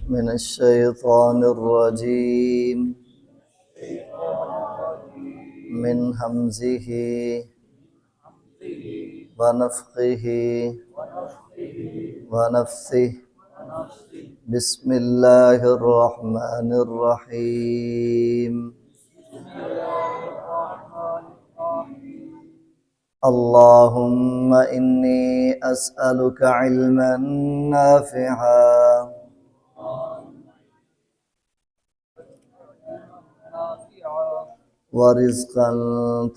من الشيطان الرجيم من همزه ونفخه ونفثه بسم الله الرحمن الرحيم اللهم إني أسألك علما نافعا ورزقا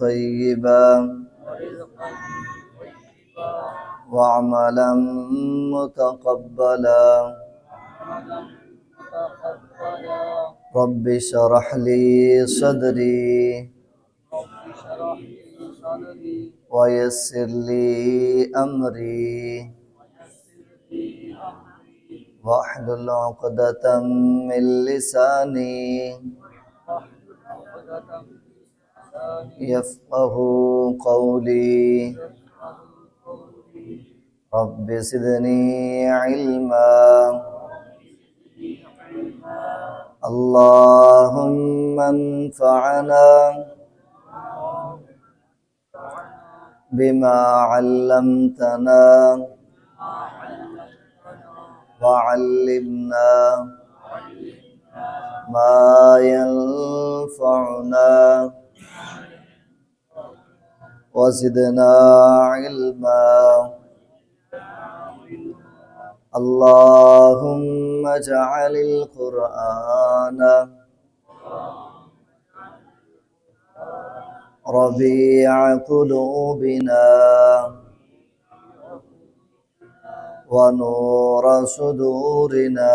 طيبا وعملا متقبلا رب اشرح لي صدري ويسر لي أمري واحلل عقدة من لساني يفقه قولي رب زدني علما اللهم انفعنا بما علمتنا وعلمنا ما ينفعنا وزدنا علما اللهم اجعل القرآن ربيع قلوبنا ونور صدورنا.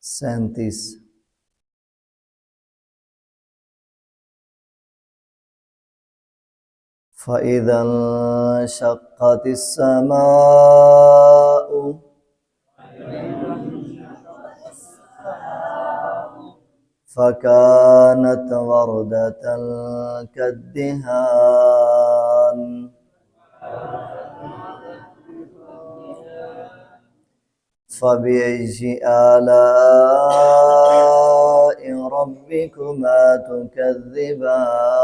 37 فإذا انشقت السماء فكانت وردة كالدهان فبأي آلاء ربكما تكذبان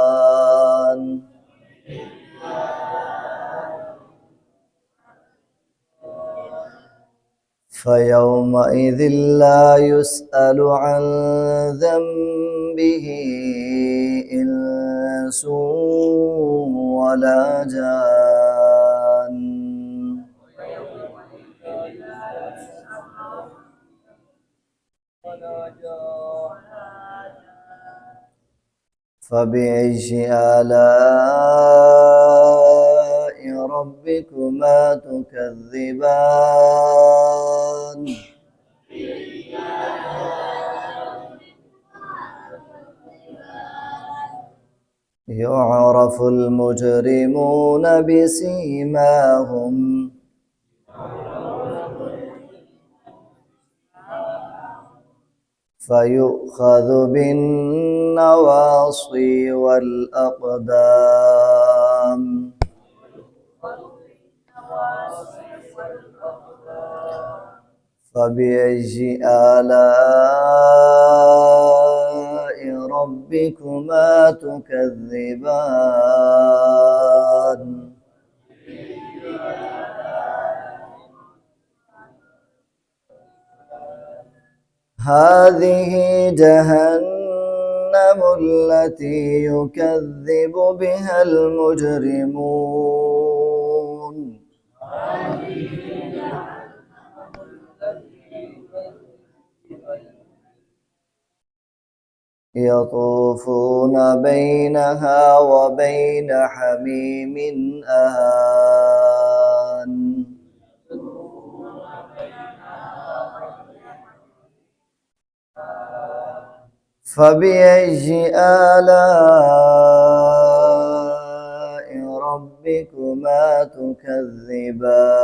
فيومئذ لا يسأل عن ذنبه إنس ولا جان فبأي آلاء ربكما تكذبان يعرف المجرمون بسيماهم فيؤخذ بالنواصي والأقدام فبأي آلاء ربكما تكذبان هذه جهنم التي يكذب بها المجرمون يطوفون بينها وبين حميم آن فبأي آلاء ربكما تكذبان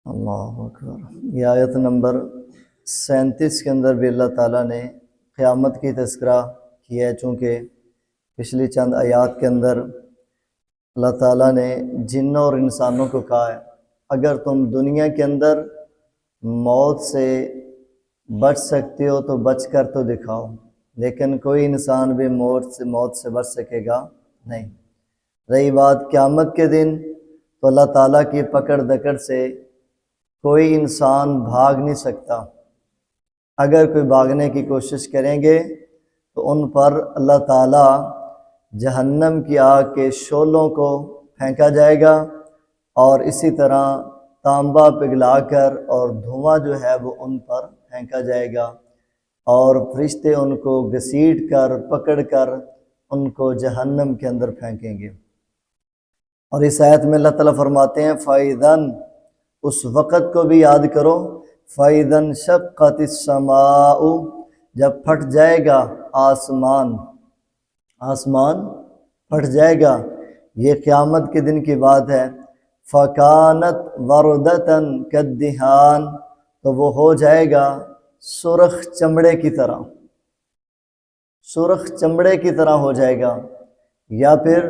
اللہ اکبر۔ یہ آیت نمبر 37 کے اندر بھی اللہ تعالیٰ نے قیامت کی تذکرہ کیا ہے، چونکہ پچھلی چند آیات کے اندر اللہ تعالیٰ نے جنوں اور انسانوں کو کہا ہے اگر تم دنیا کے اندر موت سے بچ سکتے ہو تو بچ کر تو دکھاؤ، لیکن کوئی انسان بھی موت سے بچ سکے گا نہیں۔ رہی بات قیامت کے دن، تو اللہ تعالیٰ کی پکڑ دکڑ سے کوئی انسان بھاگ نہیں سکتا۔ اگر کوئی بھاگنے کی کوشش کریں گے تو ان پر اللہ تعالیٰ جہنم کی آگ کے شعلوں کو پھینکا جائے گا، اور اسی طرح تانبا پگھلا کر اور دھواں جو ہے وہ ان پر پھینکا جائے گا، اور فرشتے ان کو گھسیٹ کر پکڑ کر ان کو جہنم کے اندر پھینکیں گے۔ اور اس آیت میں اللہ تعالیٰ فرماتے ہیں فَإِذَن، اس وقت کو بھی یاد کرو، فَإِذَن شَقَّتِ السَّمَاءُ، جب پھٹ جائے گا آسمان پھٹ جائے گا، یہ قیامت کے دن کی بات ہے۔ فَكَانَتْ وَرْدَةً كَالدِّهَانِ، تو وہ ہو جائے گا سرخ چمڑے کی طرح ہو جائے گا، یا پھر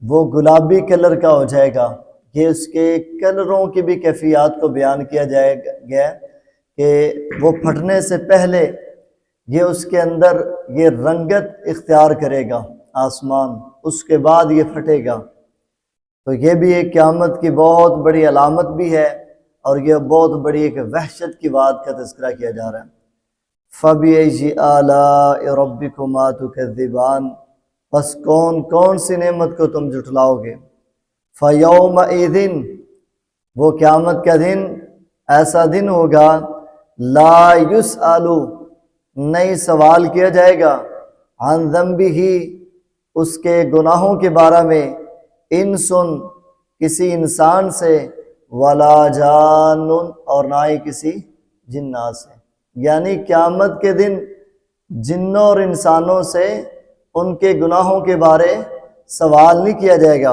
وہ گلابی کلر کا ہو جائے گا۔ یہ اس کے کلروں کی بھی کیفیات کو بیان کیا جائے گا کہ وہ پھٹنے سے پہلے یہ اس کے اندر یہ رنگت اختیار کرے گا آسمان، اس کے بعد یہ پھٹے گا۔ تو یہ بھی ایک قیامت کی بہت بڑی علامت بھی ہے، اور یہ بہت بڑی ایک وحشت کی بات کا تذکرہ کیا جا رہا ہے۔ فَبِأَيِّ آلَاءِ رَبِّكُمَا تُكَذِّبَانِ، بس کون سی نعمت کو تم جھٹلاؤ گے۔ فَيَوْمَئِذٍ، وہ قیامت کا دن ایسا دن ہوگا، لا يُسْأَلُ، نہیں سوال کیا جائے گا، عن ذنبہ، اس کے گناہوں کے بارے میں، انسن، کسی انسان سے، ولا جان، اور نہ ہی کسی جنات سے۔ یعنی قیامت کے دن جنوں اور انسانوں سے ان کے گناہوں کے بارے سوال نہیں کیا جائے گا۔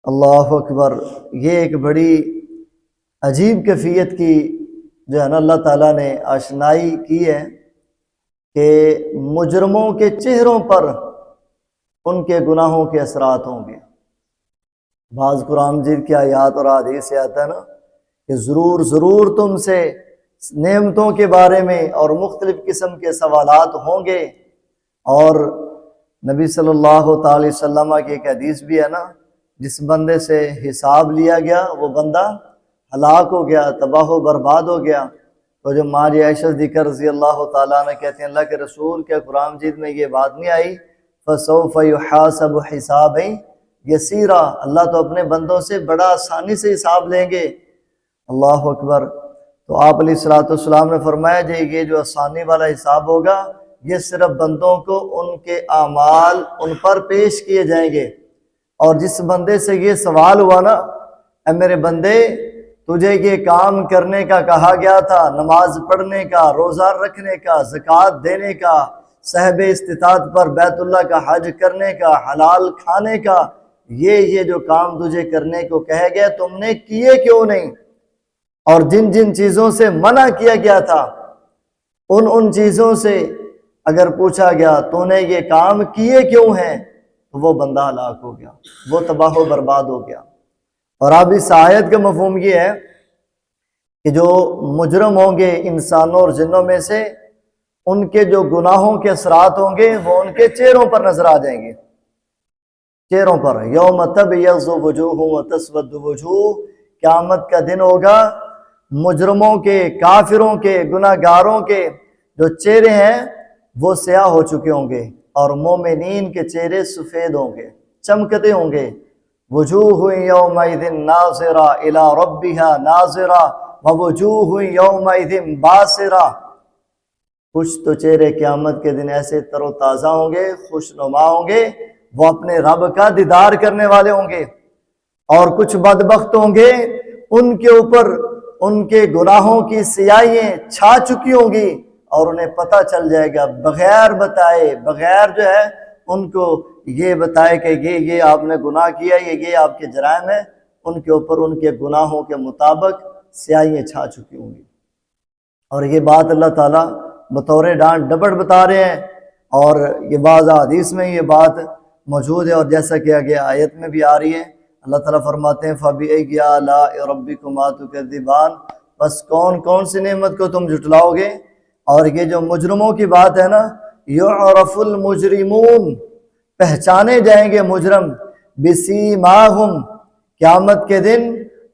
اللہ اکبر۔ یہ ایک بڑی عجیب کیفیت کی جو ہے نا اللہ تعالیٰ نے آشنائی کی ہے کہ مجرموں کے چہروں پر ان کے گناہوں کے اثرات ہوں گے۔ بعض قرآن مجید کی آیات اور احادیث سے آتا ہے نا کہ ضرور تم سے نعمتوں کے بارے میں اور مختلف قسم کے سوالات ہوں گے۔ اور نبی صلی اللہ تعالی وسلم کی ایک حدیث بھی ہے نا، جس بندے سے حساب لیا گیا وہ بندہ ہلاک ہو گیا، تباہ و برباد ہو گیا۔ تو جو ماں عائشہ صدیقہ رضی اللہ تعالیٰ عنہ کہتے ہیں اللہ کے رسول، کیا قرآن مجید میں یہ بات نہیں آئی فَسَوْفَ يُحَاسَبُ حِسَابًا یسیرا، اللہ تو اپنے بندوں سے بڑا آسانی سے حساب لیں گے۔ اللہ اکبر۔ تو آپ علیہ الصلوۃ والسلام نے فرمایا جی یہ جو آسانی والا حساب ہوگا یہ صرف بندوں کو ان کے اعمال ان پر پیش کیے جائیں گے، اور جس بندے سے یہ سوال ہوا نا، اے میرے بندے تجھے یہ کام کرنے کا کہا گیا تھا، نماز پڑھنے کا، روزہ رکھنے کا، زکوٰۃ دینے کا، صاحب استطاعت پر بیت اللہ کا حج کرنے کا، حلال کھانے کا، یہ جو کام تجھے کرنے کو کہے گیا تم نے کیے کیوں نہیں؟ اور جن چیزوں سے منع کیا گیا تھا ان چیزوں سے اگر پوچھا گیا تو نے یہ کام کیے کیوں ہیں، تو وہ بندہ ہلاک ہو گیا، وہ تباہ و برباد ہو گیا۔ اور اب اس آیت کا مفہوم یہ ہے کہ جو مجرم ہوں گے انسانوں اور جنوں میں سے، ان کے جو گناہوں کے اثرات ہوں گے وہ ان کے چہروں پر نظر آ جائیں گے، چہروں پر۔ یوم تبیض وجوہ وتسود وجوہ، قیامت کا دن ہوگا مجرموں کے، کافروں کے، گناہ گاروں کے جو چہرے ہیں وہ سیاہ ہو چکے ہوں گے، اور مومنین کے چہرے سفید ہوں گے، چمکتے ہوں گے۔ وجوہ یومئذ ناظرہ الی ربہا ناظرہ ووجوہ یومئذ باسرہ، کچھ تو چہرے قیامت کے دن ایسے تر و تازہ ہوں گے، خوشنما ہوں گے، وہ اپنے رب کا دیدار کرنے والے ہوں گے، اور کچھ بدبخت ہوں گے ان کے اوپر ان کے گناہوں کی سیاہیاں چھا چکی ہوں گی، اور انہیں پتہ چل جائے گا بغیر بتائے، بغیر جو ہے ان کو یہ بتائے کہ یہ آپ نے گناہ کیا، یہ آپ کے جرائم ہیں، ان کے اوپر ان کے گناہوں کے مطابق سیاہیاں چھا چکی ہوں گی۔ اور یہ بات اللہ تعالیٰ بطور ڈانٹ ڈپٹ بتا رہے ہیں، اور یہ بعض حدیث میں یہ بات موجود ہے، اور جیسا کہ آگے آیت میں بھی آ رہی ہے، اللہ تعالیٰ فرماتے ہیں فَبِأَيِّ آلَاءِ رَبِّكُمَا تُكَذِّبَانِ، بس کون کون سی نعمت کو تم جھٹلاؤ گے۔ اور یہ جو مجرموں کی بات ہے نا، یعرف المجرمون، پہچانے جائیں گے مجرم، بسیماہم، قیامت کے دن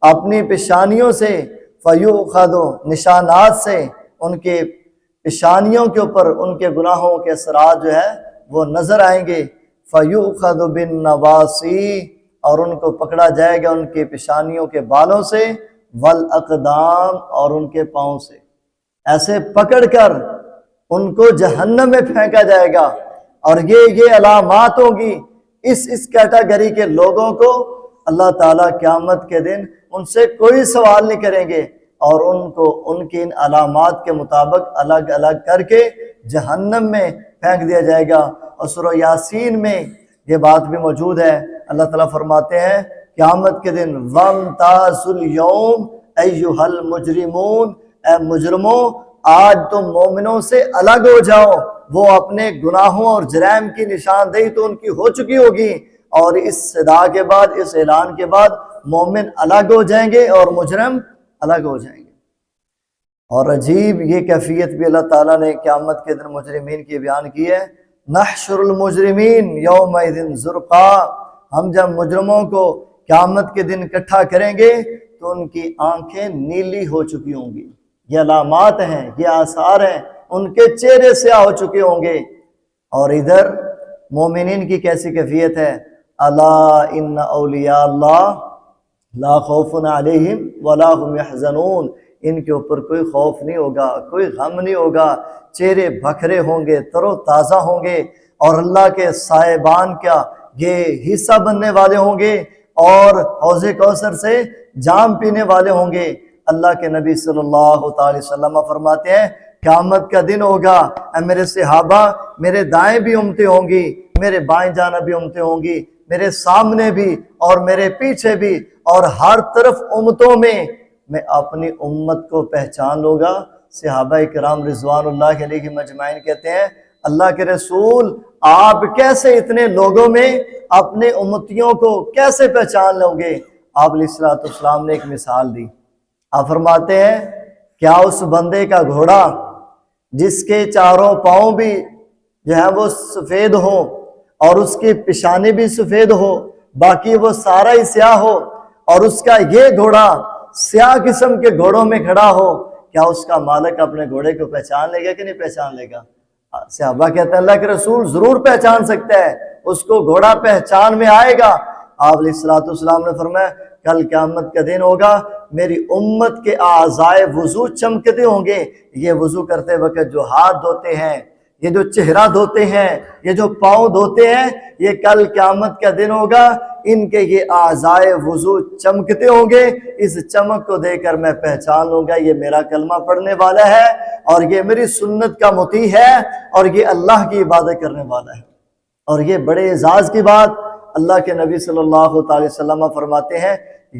اپنی پیشانیوں سے، فیؤخذ، نشانات سے، ان کے پیشانیوں کے اوپر ان کے گناہوں کے اثرات جو ہے وہ نظر آئیں گے، فیؤخذ بالنواصی، اور ان کو پکڑا جائے گا ان کے پیشانیوں کے بالوں سے، والاقدام، اور ان کے پاؤں سے، ایسے پکڑ کر ان کو جہنم میں پھینکا جائے گا۔ اور یہ علامات ہوں گی اس کیٹیگری کے لوگوں کو اللہ تعالیٰ قیامت کے دن ان سے کوئی سوال نہیں کریں گے، اور ان کو ان کی ان علامات کے مطابق الگ الگ کر کے جہنم میں پھینک دیا جائے گا۔ اور سورہ یاسین میں یہ بات بھی موجود ہے، اللہ تعالیٰ فرماتے ہیں قیامت کے دن وَامْتَازُوا الْيَوْمَ أَيُّهَا الْمُجْرِمُونَ، اے مجرموں آج تم مومنوں سے الگ ہو جاؤ۔ وہ اپنے گناہوں اور جرائم کی نشاندہی تو ان کی ہو چکی ہوگی، اور اس صدا کے بعد، اس اعلان کے بعد مومن الگ ہو جائیں گے اور مجرم الگ ہو جائیں گے۔ اور عجیب یہ کیفیت بھی اللہ تعالیٰ نے قیامت کے دن مجرمین کی بیان کی ہے، نحشر المجرمین یومئذ زرقا، ہم جب مجرموں کو قیامت کے دن اکٹھا کریں گے تو ان کی آنکھیں نیلی ہو چکی ہوں گی۔ یہ علامات ہیں، یہ آثار ہیں، ان کے چہرے سیاہ ہو چکے ہوں گے۔ اور ادھر مومنین کی کیسی کیفیت ہے، الا ان اولیاء اللہ لا خوف علیہم ولا هم يحزنون، ان کے اوپر کوئی خوف نہیں ہوگا، کوئی غم نہیں ہوگا، چہرے بکھرے ہوں گے، تر و تازہ ہوں گے، اور اللہ کے صاحبان کیا یہ حصہ بننے والے ہوں گے، اور حوض کوثر سے جام پینے والے ہوں گے۔ اللہ کے نبی صلی اللہ تعالی وسلم فرماتے ہیں قیامت کا دن ہوگا، اے میرے صحابہ، میرے دائیں بھی امتیں ہوں گی، میرے بائیں جانب بھی امتیں ہوں گی، میرے سامنے بھی اور میرے پیچھے بھی، اور ہر طرف امتوں میں اپنی امت کو پہچان لوں گا۔ صحابہ کرام رضوان اللہ علیہ مجمعین کہتے ہیں اللہ کے رسول آپ کیسے اتنے لوگوں میں اپنے امتیوں کو کیسے پہچان لو گے؟ آپ علیہ السلام نے ایک مثال دی، آپ فرماتے ہیں کیا اس بندے کا گھوڑا جس کے چاروں پاؤں بھی جو ہے وہ سفید ہو اور اس کی پیشانی بھی سفید ہو، باقی وہ سارا ہی سیاہ ہو، اور اس کا یہ گھوڑا سیاہ قسم کے گھوڑوں میں کھڑا ہو، کیا اس کا مالک اپنے گھوڑے کو پہچان لے گا کہ نہیں پہچان لے گا؟ صحابہ کہتے ہیں اللہ کے رسول ضرور پہچان سکتا ہے، اس کو گھوڑا پہچان میں آئے گا۔ آپ علیہ السلام نے فرمایا کل قیامت کا دن ہوگا، میری امت کے اعضائے وضو چمکتے ہوں گے، یہ وضو کرتے وقت جو ہاتھ دھوتے ہیں، یہ جو چہرہ دھوتے ہیں، یہ جو پاؤں دھوتے ہیں، یہ کل قیامت کا دن ہوگا، ان کے یہ اعضائے وضو چمکتے ہوں گے، اس چمک کو دیکھ کر میں پہچان لوں گا یہ میرا کلمہ پڑھنے والا ہے، اور یہ میری سنت کا مطیع ہے، اور یہ اللہ کی عبادت کرنے والا ہے۔ اور یہ بڑے اعزاز کی بات اللہ کے نبی صلی اللہ تعالی وسلم فرماتے ہیں،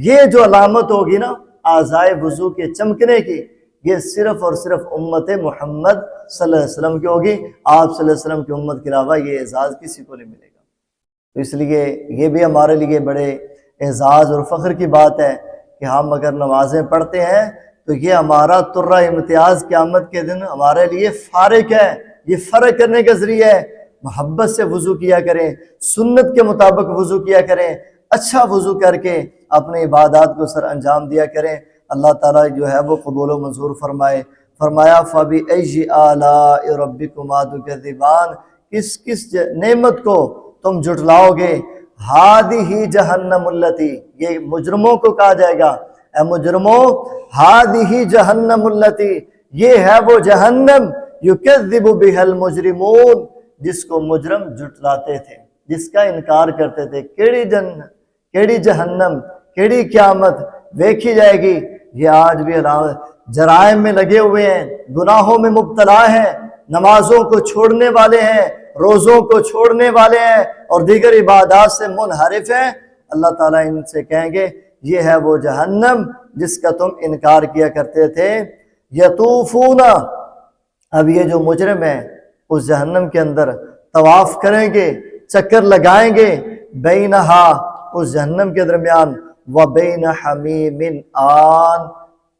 یہ جو علامت ہوگی نا اعضائے وضو کے چمکنے کی، یہ صرف اور صرف امت محمد صلی اللہ علیہ وسلم کی ہوگی، آپ صلی اللہ علیہ وسلم کی امت کے علاوہ یہ اعزاز کسی کو نہیں ملے گا۔ تو اس لیے یہ بھی ہمارے لیے بڑے اعزاز اور فخر کی بات ہے کہ ہم اگر نمازیں پڑھتے ہیں تو یہ ہمارا ترہ امتیاز قیامت کے دن ہمارے لیے فارق ہے، یہ فرق کرنے کا ذریعہ ہے۔ محبت سے وضو کیا کریں، سنت کے مطابق وضو کیا کریں، اچھا وضو کر کے اپنے عبادات کو سر انجام دیا کریں، اللہ تعالیٰ جو ہے وہ قبول و منظور فرمائے۔ فرمایا فَبِأَيِّ آلَاءِ رَبِّكُمَا تُكَذِّبَانِ، کس نعمت کو تم جھٹلاؤ گے؟ ہَذِهِ جَهَنَّمُ الَّتِي، یہ مجرموں کو کہا جائے گا، اے مجرموں ہَذِهِ جَهَنَّمُ الَّتِي، یہ ہے وہ جہنم يُكَذِّبُ بِهَا الْمُجْرِمُونَ، جس کو مجرم جھٹلاتے تھے، جس کا انکار کرتے تھے۔ کیڑی جہنم، کیڑی قیامت دیکھی جائے گی؟ یہ آج بھی جرائم میں لگے ہوئے ہیں، گناہوں میں مبتلا ہیں، نمازوں کو چھوڑنے والے ہیں، روزوں کو چھوڑنے والے ہیں، اور دیگر عبادات سے منحرف ہیں۔ اللہ تعالیٰ ان سے کہیں گے یہ ہے وہ جہنم جس کا تم انکار کیا کرتے تھے۔ یطوفون، اب یہ جو مجرم ہیں اس جہنم کے اندر طواف کریں گے، چکر لگائیں گے، بینہا، اس جہنم کے درمیان، و بین حمیم آن،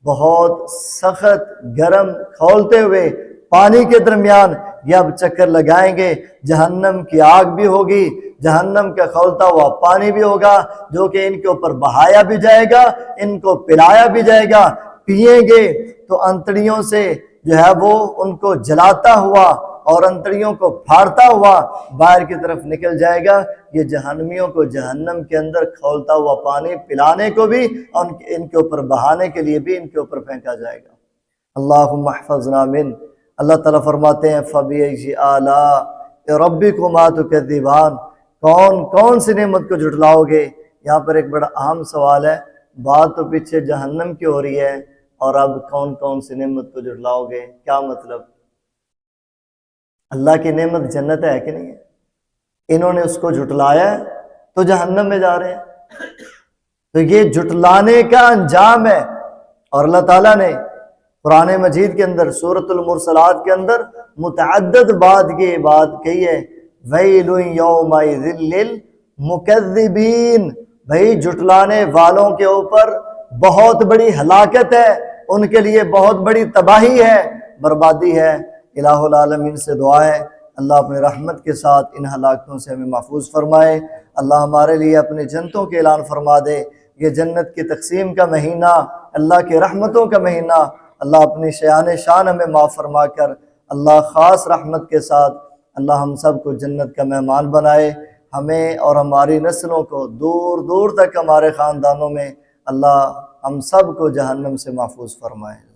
بہت سخت گرم کھولتے ہوئے پانی کے درمیان یہ اب چکر لگائیں گے۔ جہنم کی آگ بھی ہوگی، جہنم کا کھولتا ہوا پانی بھی ہوگا جو کہ ان کے اوپر بہایا بھی جائے گا، ان کو پلایا بھی جائے گا۔ پئیں گے تو انتڑیوں سے جو ہے وہ ان کو جلاتا ہوا اور انتڑیوں کو پھاڑتا ہوا باہر کی طرف نکل جائے گا۔ یہ جہنمیوں کو جہنم کے اندر کھولتا ہوا پانی پلانے کو بھی اور ان کے اوپر بہانے کے لیے بھی ان کے اوپر پھینکا جائے گا۔ اللہم احفظنا من، اللہ تعالیٰ فرماتے ہیں فَبِأَيِّ آلَاءِ رَبِّكُمَا تُكَذِّبَانِ، کون کون سی نعمت کو جھٹلاؤ گے؟ یہاں پر ایک بڑا اہم سوال ہے، بات تو پیچھے جہنم کی ہو رہی ہے اور اب کون کون سی نعمت کو جھٹلاؤ گے، کیا مطلب؟ اللہ کی نعمت جنت ہے کہ نہیں ہے؟ انہوں نے اس کو جھٹلایا ہے تو جہنم میں جا رہے ہیں، تو یہ جھٹلانے کا انجام ہے۔ اور اللہ تعالیٰ نے قرآن مجید کے اندر سورۃ المرسلات کے اندر متعدد بات کی بات کہی ہے، وَيْلٌ يَوْمَئِذٍ لِّلْمُكَذِّبِينَ، بھائی جھٹلانے والوں کے اوپر بہت بڑی ہلاکت ہے، ان کے لیے بہت بڑی تباہی ہے، بربادی ہے۔ الہ العالمین سے دعا ہے اللہ اپنے رحمت کے ساتھ ان ہلاکتوں سے ہمیں محفوظ فرمائے۔ اللہ ہمارے لیے اپنے جنتوں کے اعلان فرما دے۔ یہ جنت کی تقسیم کا مہینہ، اللہ کے رحمتوں کا مہینہ، اللہ اپنی شان ہمیں معاف فرما کر اللہ خاص رحمت کے ساتھ اللہ ہم سب کو جنت کا مہمان بنائے، ہمیں اور ہماری نسلوں کو دور دور تک ہمارے خاندانوں میں اللہ ہم سب کو جہنم سے محفوظ فرمائے۔